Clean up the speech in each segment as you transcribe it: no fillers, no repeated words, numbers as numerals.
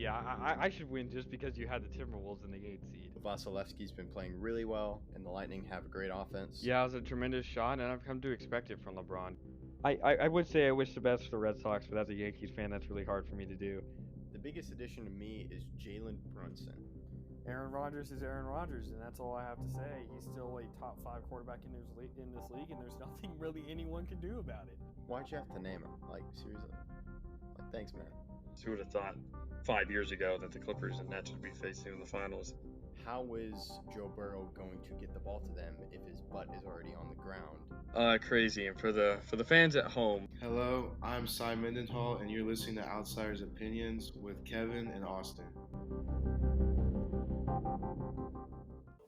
Yeah, I should win just because you had the Timberwolves in the 8th seed. Vasilevsky's been playing really well, and the Lightning have a great offense. Yeah, it was a tremendous shot, and I've come to expect it from LeBron. I would say I wish the best for the Red Sox, but as a Yankees fan, that's really hard for me to do. The biggest addition to me is Jalen Brunson. Aaron Rodgers is Aaron Rodgers, and that's all I have to say. He's still a top 5 quarterback in this league, and there's nothing really anyone can do about it. Why'd you have to name him? Like, seriously? Like, thanks, man. Who would have thought 5 years ago that the Clippers and Nets would be facing in the finals? How is Joe Burrow going to get the ball to them if his butt is already on the ground? Crazy. And for the fans at home, Hello, I'm Cy Mendenhall, and you're listening to Outsiders Opinions with Kevin and Austin.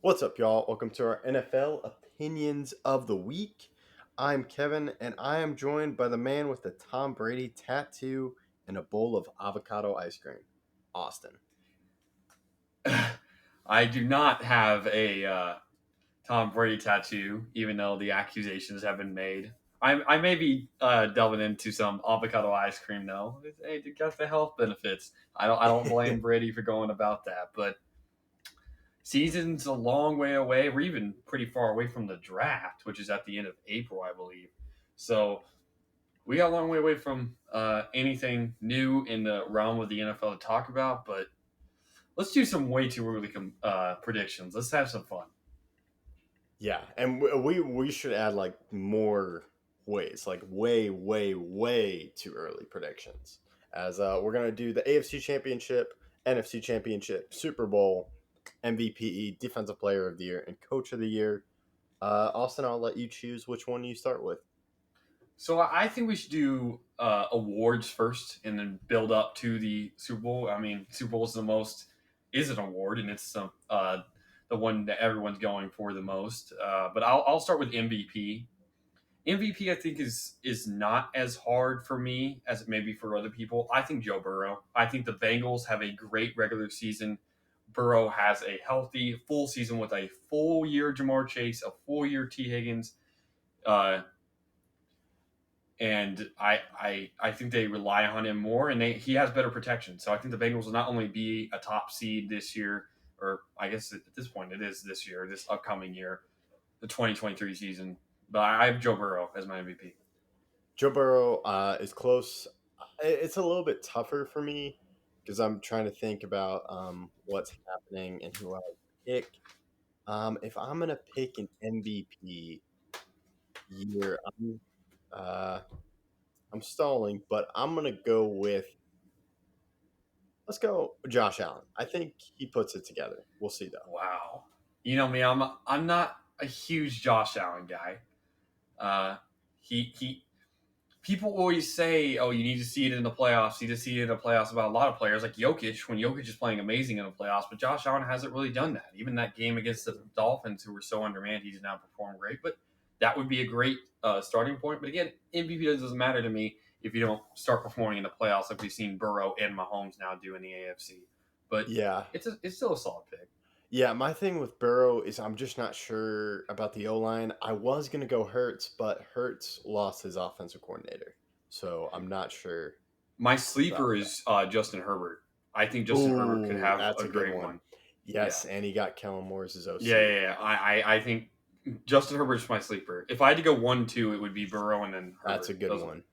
What's up, y'all? Welcome to our NFL Opinions of the Week. I'm Kevin, and I am joined by the man with the Tom Brady tattoo and a bowl of avocado ice cream, Austin. I do not have a Tom Brady tattoo, even though the accusations have been made. I may be delving into some avocado ice cream though. Hey, it got the health benefits. I don't blame Brady for going about that, but season's a long way away. We're even pretty far away from the draft, which is at the end of April, I believe. So we got a long way away from anything new in the realm of the NFL to talk about, but let's do some way too early predictions. Let's have some fun. Yeah, and we should add like more ways, like way too early predictions. As we're gonna do the AFC Championship, NFC Championship, Super Bowl, MVP, Defensive Player of the Year, and Coach of the Year. Austin, I'll let you choose which one you start with. So I think we should do awards first, and then build up to the Super Bowl. I mean, Super Bowl is an award, and it's the one that everyone's going for the most. But I'll start with MVP. MVP, I think, is not as hard for me as it may be for other people. I think Joe Burrow. I think the Bengals have a great regular season. Burrow has a healthy full season with a full year Jamar Chase, a full year T Higgins, and I think they rely on him more, and he has better protection. So I think the Bengals will not only be a top seed this year, or I guess at this point it is this year, this upcoming year, the 2023 season. But I have Joe Burrow as my MVP. Joe Burrow is close. It's a little bit tougher for me because I'm trying to think about what's happening and who I pick. If I'm gonna pick an MVP year, I'm stalling, but I'm gonna go with. Let's go Josh Allen. I think he puts it together. We'll see though. Wow, you know me, I'm not a huge Josh Allen guy. He people always say, "Oh, you need to see it in the playoffs." You need to see it in the playoffs about a lot of players, like Jokic. When Jokic is playing amazing in the playoffs, but Josh Allen hasn't really done that. Even that game against the Dolphins, who were so undermanned, he did not perform great. But that would be a great starting point. But again, MVP doesn't matter to me if you don't start performing in the playoffs, like we've seen Burrow and Mahomes now do in the AFC. But Yeah, it's still a solid pick. yeah. My thing with Burrow is I'm just not sure about the O line. I was gonna go Hurts, but Hurts lost his offensive coordinator, so I'm not sure. My sleeper is Justin Herbert. I think Justin Herbert could have that's a a good great one. one. Yes, and he got Kellen Moore's OC. Yeah. I think Justin Herbert's my sleeper. If I had to go 1-2, it would be Burrow and then Herbert. That's a good one.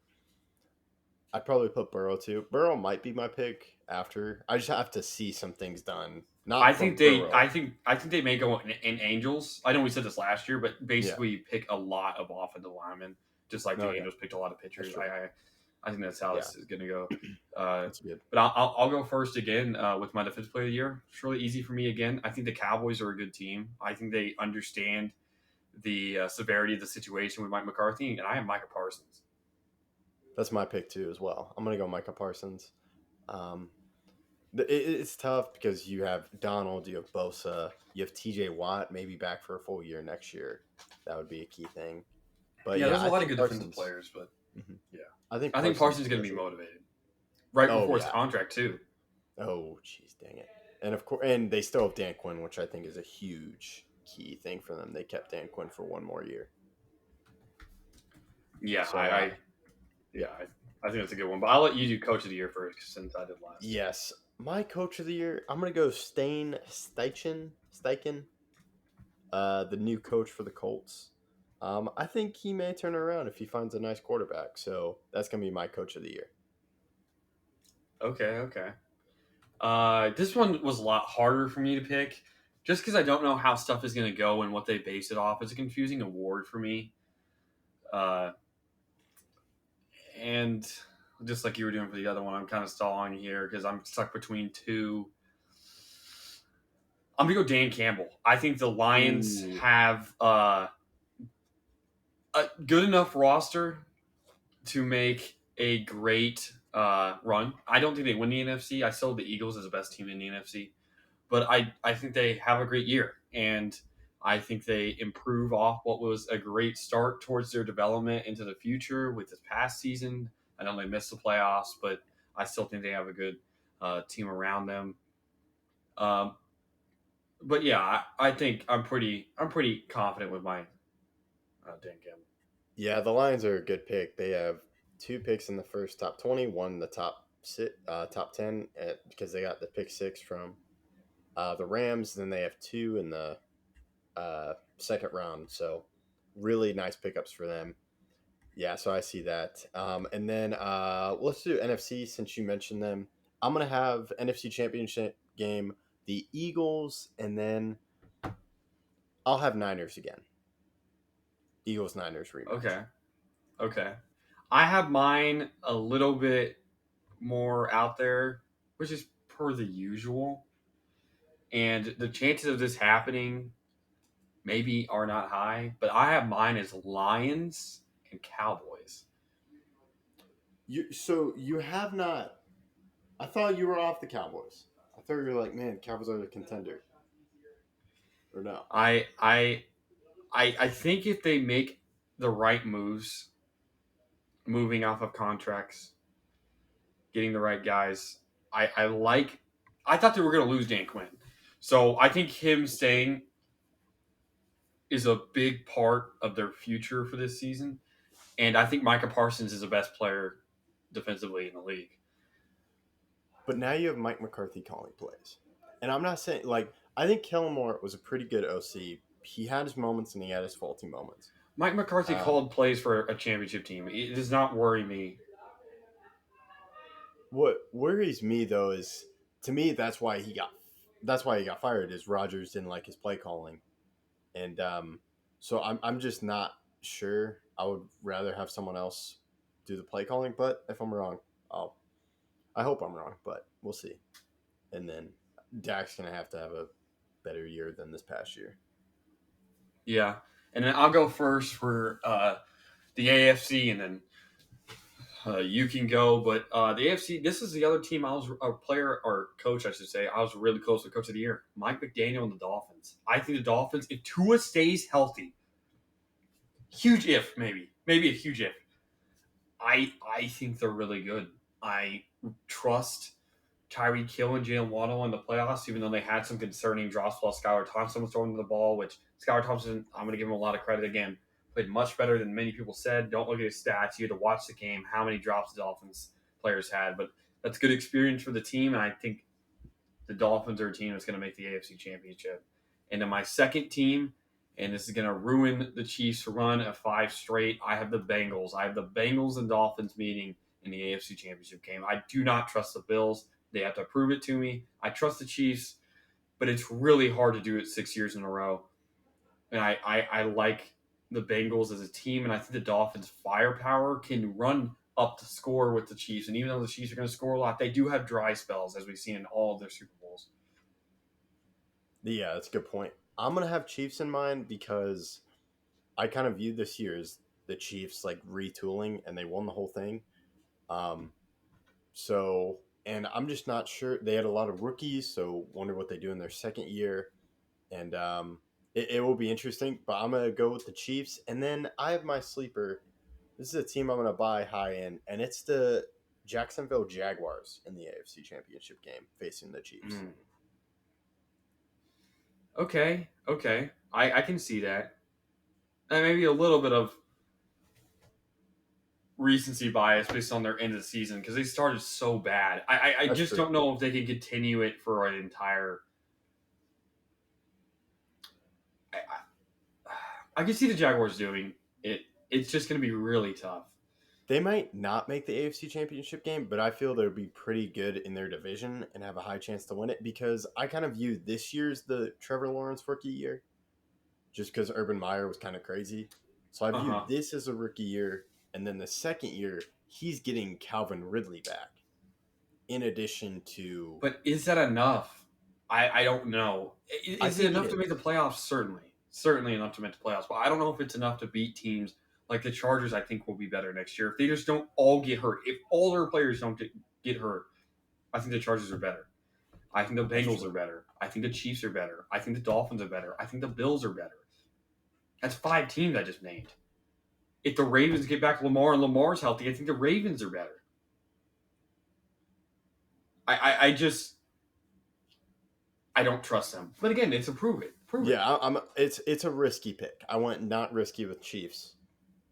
I'd probably put Burrow too. Burrow might be my pick after. I just have to see some things done. I think they may go in Angels. I know we said this last year, but basically pick a lot of offensive linemen, just like the Angels picked a lot of pitchers. I think that's how this is going to go. That's good. But I'll go first again with my defensive player of the year. It's really easy for me again. I think the Cowboys are a good team. I think they understand the severity of the situation with Mike McCarthy, and I have Micah Parsons. That's my pick too as well. I'm going to go Micah Parsons. It's tough because you have Donald, you have Bosa, you have TJ Watt maybe back for a full year next year. That would be a key thing. But there's a lot of good defensive players, but I think Parsons is going to be motivated before his contract too. Oh, jeez, dang it! And of course, and they still have Dan Quinn, which I think is a huge key thing for them. They kept Dan Quinn for one more year. Yeah, so, I think that's a good one. But I'll let you do Coach of the Year first since I did last. Yes, My coach of the year, I'm gonna go Steichen, the new coach for the Colts. I think he may turn it around if he finds a nice quarterback. So that's gonna be my coach of the year. Okay. This one was a lot harder for me to pick, just because I don't know how stuff is going to go and what they base it off. It's a confusing award for me, and just like you were doing for the other one, I'm kind of stalling here because I'm stuck between two. I'm gonna go Dan Campbell. I think the Lions Ooh. have a good enough roster to make a great run. I don't think they win the NFC. I still have the Eagles as the best team in the NFC. But I think they have a great year, and I think they improve off what was a great start towards their development into the future with this past season. I know they missed the playoffs, but I still think they have a good team around them. But yeah, I think I'm pretty confident with my Dan Campbell. Yeah, the Lions are a good pick. They have 2 picks in the first top 20, one in the top 10 because they got the pick 6 from the Rams. Then they have 2 in the second round. So really nice pickups for them. Yeah, so I see that. And then let's do NFC since you mentioned them. I'm going to have NFC Championship game, the Eagles, and then I'll have Niners again. Eagles-Niners rematch. Okay. I have mine a little bit more out there, which is per the usual. And the chances of this happening maybe are not high, but I have mine as Lions and Cowboys. So you have not. I thought you were off the Cowboys. I thought you were like, man, Cowboys are a contender. Or no? I think if they make the right moves, moving off of contracts, getting the right guys, I thought they were going to lose Dan Quinn. So I think him staying is a big part of their future for this season. And I think Micah Parsons is the best player defensively in the league. But now you have Mike McCarthy calling plays. And I'm not saying, like, I think Kellen Moore was a pretty good OC. He had his moments and he had his faulty moments. Mike McCarthy called plays for a championship team. It does not worry me. What worries me though is, to me, that's why he got fired. Is Rodgers didn't like his play calling, and so I'm just not sure. I would rather have someone else do the play calling. But if I'm wrong, I hope I'm wrong, but we'll see. And then Dak's gonna have a better year than this past year. Yeah. And then I'll go first for the AFC, and then you can go. But the AFC, this is the other team I was a player or coach, I should say. I was really close to Coach of the Year, Mike McDaniel and the Dolphins. I think the Dolphins, if Tua stays healthy, huge if, maybe a huge if. I think they're really good. I trust Tyreek Hill and Jalen Waddle in the playoffs, even though they had some concerning drops while Skylar Thompson was throwing the ball, which Skylar Thompson, I'm going to give him a lot of credit again, played much better than many people said. Don't look at his stats. You had to watch the game, how many drops the Dolphins players had. But that's good experience for the team, and I think the Dolphins are a team that's going to make the AFC Championship. And then my second team, and this is going to ruin the Chiefs' run of 5 straight, I have the Bengals. I have the Bengals and Dolphins meeting in the AFC Championship game. I do not trust the Bills. They have to prove it to me. I trust the Chiefs, but it's really hard to do it 6 years in a row. And I like the Bengals as a team, and I think the Dolphins' firepower can run up the score with the Chiefs. And even though the Chiefs are going to score a lot, they do have dry spells, as we've seen in all of their Super Bowls. Yeah, that's a good point. I'm going to have Chiefs in mind because I kind of viewed this year as the Chiefs like retooling, and they won the whole thing. And I'm just not sure. They had a lot of rookies, so wonder what they do in their second year. And it will be interesting, but I'm going to go with the Chiefs. And then I have my sleeper. This is a team I'm going to buy high in, and it's the Jacksonville Jaguars in the AFC Championship game facing the Chiefs. Okay. I can see that. And maybe a little bit of recency bias based on their end of the season because they started so bad. I That's just true. don't know if they can continue it for an entire. I can see the Jaguars doing it. It's just going to be really tough. They might not make the AFC Championship game, but I feel they'll be pretty good in their division and have a high chance to win it because I kind of view this year's the Trevor Lawrence rookie year just because Urban Meyer was kind of crazy. So I view this as a rookie year, and then the second year, he's getting Calvin Ridley back in addition to... But is that enough? I don't know. Is it enough to make the playoffs? Certainly enough to make the playoffs, but I don't know if it's enough to beat teams like the Chargers. I think will be better next year if they just don't all get hurt. If all their players don't get hurt, I think the Chargers are better. I think the Bengals are better. I think the Chiefs are better. I think the Dolphins are better. I think the Bills are better. That's 5 teams I just named. If the Ravens get back Lamar and Lamar's healthy, I think the Ravens are better. I don't trust them. But again, it's a prove it. It's a risky pick. I went not risky with Chiefs,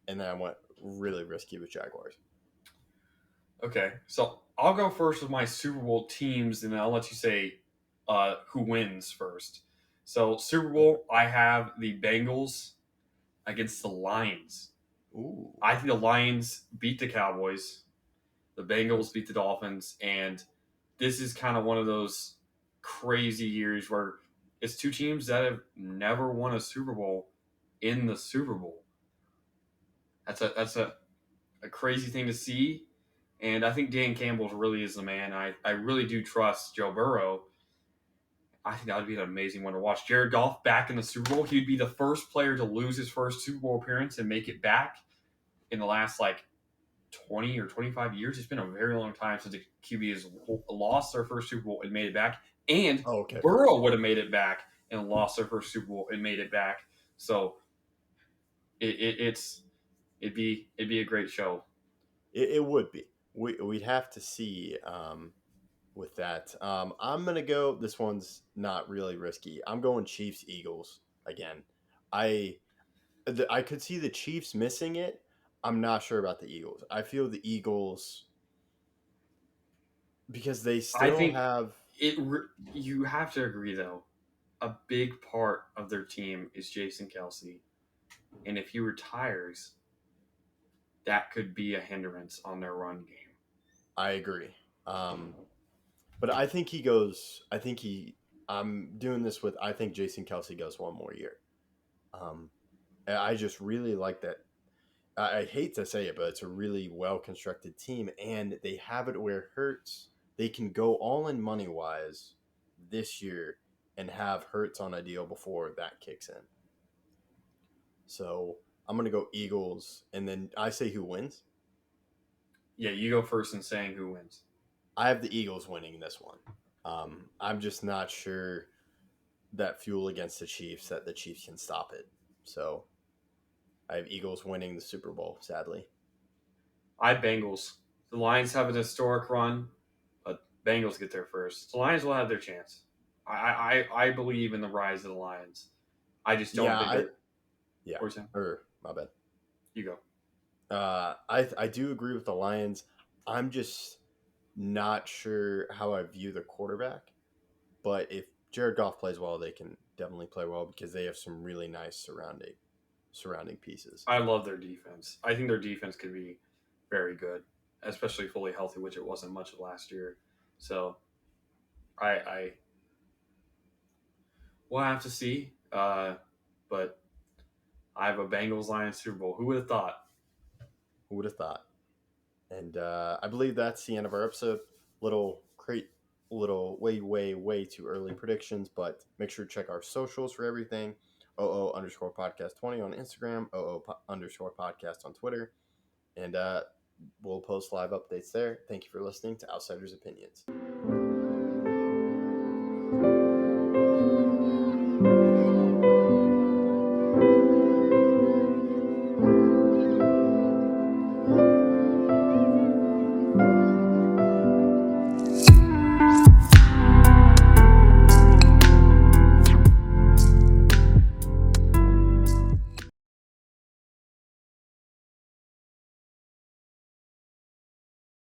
and then I went really risky with Jaguars. Okay, so I'll go first with my Super Bowl teams, and I'll let you say who wins first. So Super Bowl, I have the Bengals against the Lions. Ooh. I think the Lions beat the Cowboys. The Bengals beat the Dolphins, and this is kind of one of those crazy years where it's 2 teams that have never won a Super Bowl in the Super Bowl. That's a crazy thing to see, and I think Dan Campbell really is the man. I really do trust Joe Burrow. I think that would be an amazing one to watch. Jared Goff back in the Super Bowl. He'd be the first player to lose his first Super Bowl appearance and make it back in the last 20 or 25 years. It's been a very long time since the QB has lost their first Super Bowl and made it back. And Burrow would have made it back and lost their first Super Bowl and made it back. So it'd be a great show. It would be. We'd have to see with that. I'm gonna go. This one's not really risky. I'm going Chiefs Eagles again. I could see the Chiefs missing it. I'm not sure about the Eagles. I feel the Eagles because they still have it. You have to agree though. A big part of their team is Jason Kelce, and if he retires, that could be a hindrance on their run game. I agree. But I think he goes. I'm doing this with. I think Jason Kelce goes one more year. I just really like that. I hate to say it, but it's a really well constructed team, and they have it where it hurts. They can go all in money wise this year and have Hurts on a deal before that kicks in. So I'm gonna go Eagles, and then I say who wins. Yeah, you go first in saying who wins. I have the Eagles winning this one. I'm just not sure that fuel against the Chiefs that the Chiefs can stop it. So I have Eagles winning the Super Bowl, sadly. I have Bengals. The Lions have an historic run, but Bengals get there first. The Lions will have their chance. I believe in the rise of the Lions. I just don't think my bad. You go. I do agree with the Lions. I'm just not sure how I view the quarterback. But if Jared Goff plays well, they can definitely play well because they have some really nice surrounding pieces. I love their defense. I think their defense could be very good, especially fully healthy, which it wasn't much of last year. So we'll have to see. But I have a Bengals-Lions Super Bowl. Who would have thought? Who would have thought? And I believe that's the end of our episode. Little way too early predictions, but make sure to check our socials for everything. OO_podcast20 on Instagram, OO_podcast on Twitter, and we'll post live updates there. Thank you for listening to Outsiders Opinions.